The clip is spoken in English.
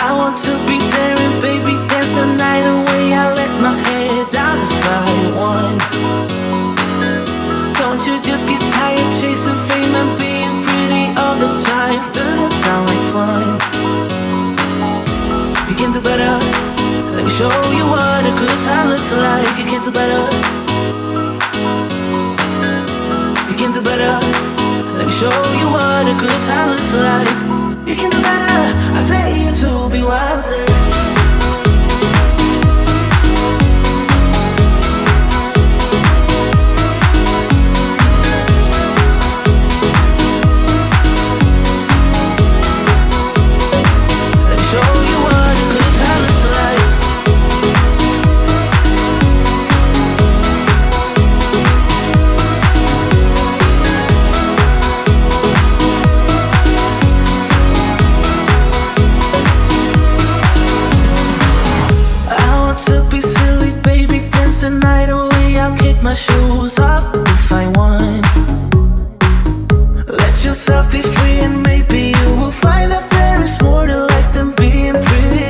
I want to be daring, baby, dance the night away. I let my hair down if I want. Don't you just get tired chasing fame and being pretty all the time? Doesn't sound like fun. You can do better. Let me show you what a good time looks like. You can do better. You can do better. Let me show you what a good time looks like. You can do better. I dare you to be wilder. My shoes off if I want. Let yourself be free and maybe you will find that